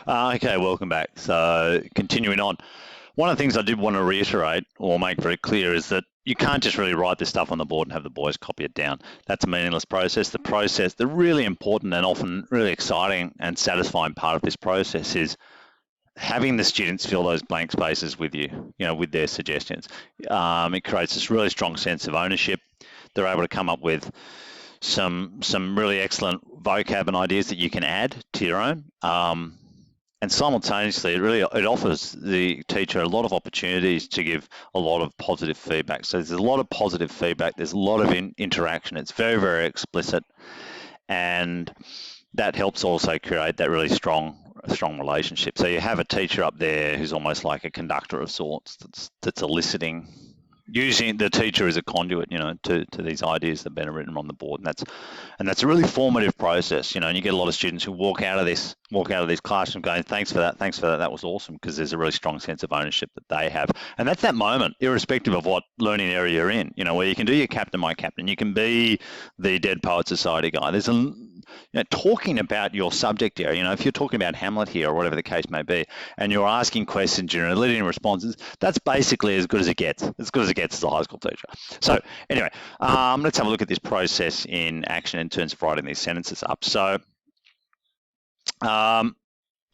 Okay, welcome back. So continuing on, one of the things I did want to reiterate or make very clear is that you can't just really write this stuff on the board and have the boys copy it down. That's a meaningless process. The really important and often really exciting and satisfying part of this process is having the students fill those blank spaces with you, with their suggestions. It creates this really strong sense of ownership. They're able to come up with some really excellent vocab and ideas that you can add to your own. And simultaneously, it offers the teacher a lot of opportunities to give a lot of positive feedback. So there's a lot of positive feedback. There's a lot of interaction. It's very, very explicit, and that helps also create that really strong relationship. So you have a teacher up there who's almost like a conductor of sorts that's eliciting, using the teacher as a conduit, to these ideas that have been written on the board, and that's a really formative process, and you get a lot of students who walk out of this classroom going, thanks for that, that was awesome, because there's a really strong sense of ownership that they have, and that's that moment, irrespective of what learning area you're in, where you can do your captain, my captain, you can be the Dead Poet Society guy. There's talking about your subject area, if you're talking about Hamlet here or whatever the case may be, and you're asking questions, you're eliciting responses, that's basically as good as it gets, as a high school teacher. So anyway, let's have a look at this process in action in terms of writing these sentences up. So I'll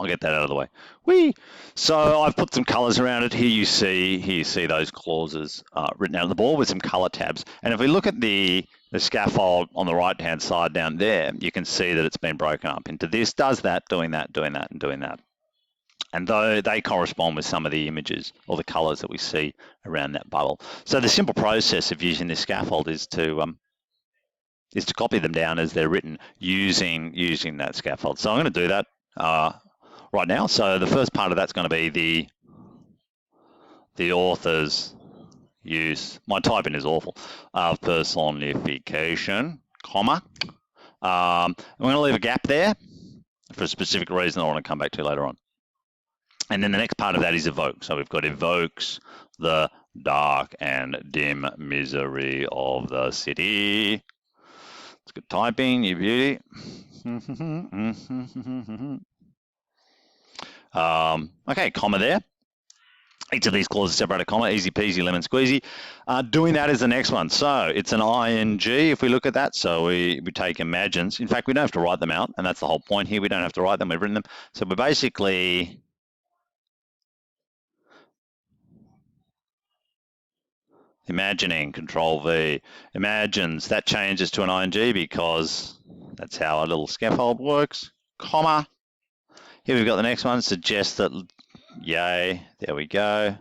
get that out of the way. So I've put some colours around it. Here you see those clauses written out on the board with some colour tabs. And if we look at the scaffold on the right-hand side down there, you can see that it's been broken up into this, does that, doing that, doing that, and doing that. And though they correspond with some of the images or the colours that we see around that bubble. So the simple process of using this scaffold is to copy them down as they're written using that scaffold. So I'm going to do that right now. So the first part of that's going to be the author's use. My typing is awful. Of personification, comma. I'm going to leave a gap there for a specific reason I want to come back to later on. And then the next part of that is evoke. So we've got evokes the dark and dim misery of the city. It's good typing, you beauty. Okay, comma there. Each of these clauses separate a comma, easy peasy, lemon squeezy. Doing that is the next one. So it's an ing if we look at that. So we take imagines. In fact, we don't have to write them out, and that's the whole point here. We don't have to write them, we've written them. So we're basically imagining, control V, imagines, that changes to an ing because that's how our little scaffold works, comma. Here we've got the next one, suggest that, yay, there we go.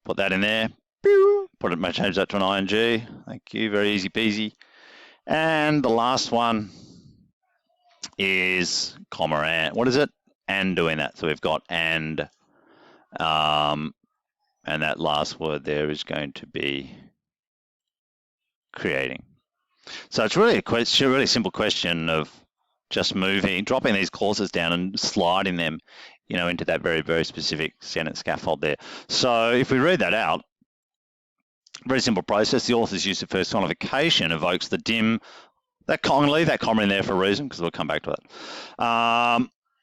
Put that in there, change that to an ing, thank you, very easy peasy. And the last one is comma and, what is it? And doing that, so we've got and that last word there is going to be creating. So it's really a really simple question of just dropping these clauses down and sliding them, into that very, very specific sentence scaffold there. So if we read that out, very simple process. The author's use of personification evokes the dim. I'm going to leave that comma in there for a reason because we'll come back to it.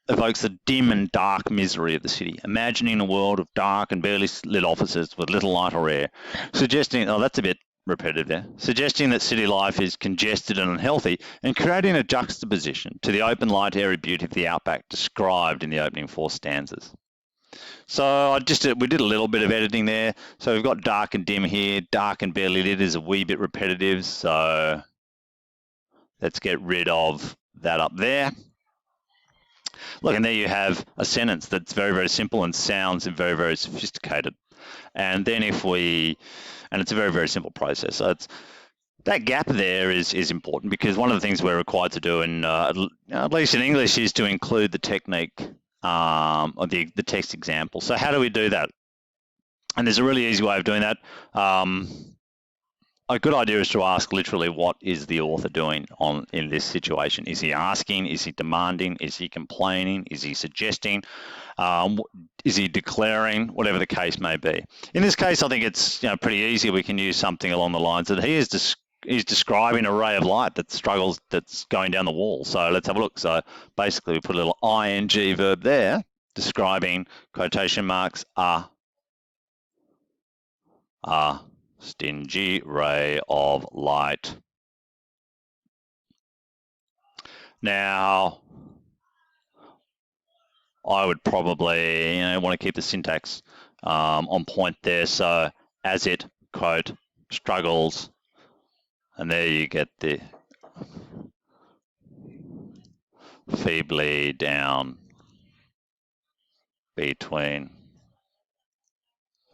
Evokes the dim and dark misery of the city, imagining a world of dark and barely lit offices with little light or air, suggesting, that's a bit repetitive there, suggesting that city life is congested and unhealthy, and creating a juxtaposition to the open, light, airy beauty of the outback described in the opening 4 stanzas. So we did a little bit of editing there. So we've got dark and dim here. Dark and barely lit is a wee bit repetitive, so let's get rid of that up there. Look, and there you have a sentence that's very, very simple and sounds very, very sophisticated. And then and it's a very, very simple process. So that gap there is important because one of the things we're required to do, at least in English, is to include the technique or the text example. So how do we do that? And there's a really easy way of doing that. A good idea is to ask literally, what is the author doing in this situation? Is he asking? Is he demanding? Is he complaining? Is he suggesting? Is he declaring? Whatever the case may be. In this case, I think it's pretty easy. We can use something along the lines that he is he's describing a ray of light that struggles, that's going down the wall. So let's have a look. So basically we put a little ing verb there, describing quotation marks a stingy ray of light. Now, I would probably want to keep the syntax on point there. So as it, quote, struggles, and there you get the feebly down between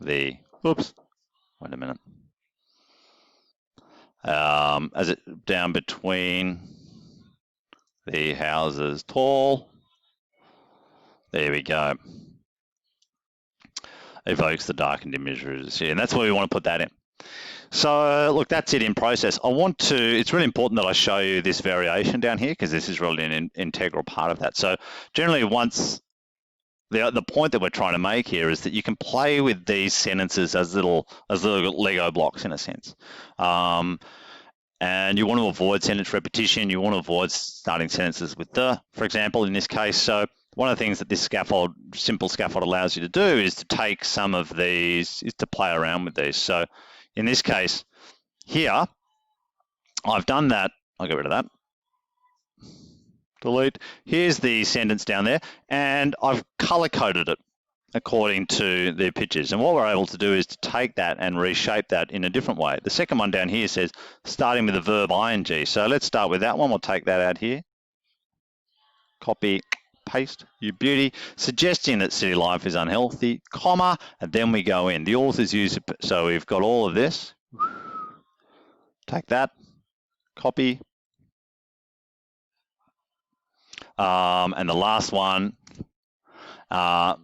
the, oops, wait a minute. As it down between the houses tall. There we go. Evokes the darkened images here, and that's where we want to put that in. So look, that's it in process. It's really important that I show you this variation down here, because this is really an integral part of that. So generally, once the point that we're trying to make here is that you can play with these sentences as little Lego blocks, in a sense. And you want to avoid sentence repetition. You want to avoid starting sentences with the, for example, in this case. So one of the things that this simple scaffold allows you to do is to take some of these, is to play around with these. So in this case here, I've done that. I'll get rid of that. Delete. Here's the sentence down there, and I've color-coded it according to the pictures. And what we're able to do is to take that and reshape that in a different way. The second one down here says starting with the verb ing. So let's start with that one. We'll take that out here. Copy, paste, you beauty. Suggesting that city life is unhealthy, comma, and then we go in. The author's use, so we've got all of this. Take that, copy. And the last one, I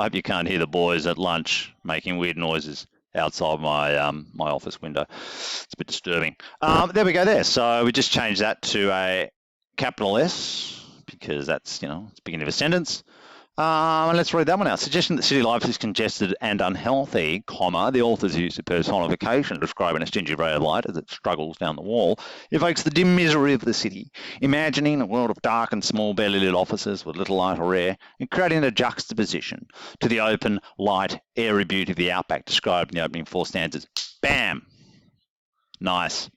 hope you can't hear the boys at lunch making weird noises outside my my office window. It's a bit disturbing. There we go there. So we just changed that to a capital S, because that's, it's the beginning of a sentence. And let's read that one out. Suggesting that city life is congested and unhealthy, comma, the author's use of personification describing a stingy ray of light as it struggles down the wall, evokes the dim misery of the city, imagining a world of dark and small barely lit offices with little light or air, and creating a juxtaposition to the open, light, airy beauty of the outback described in the opening 4 stanzas. Bam! Nice.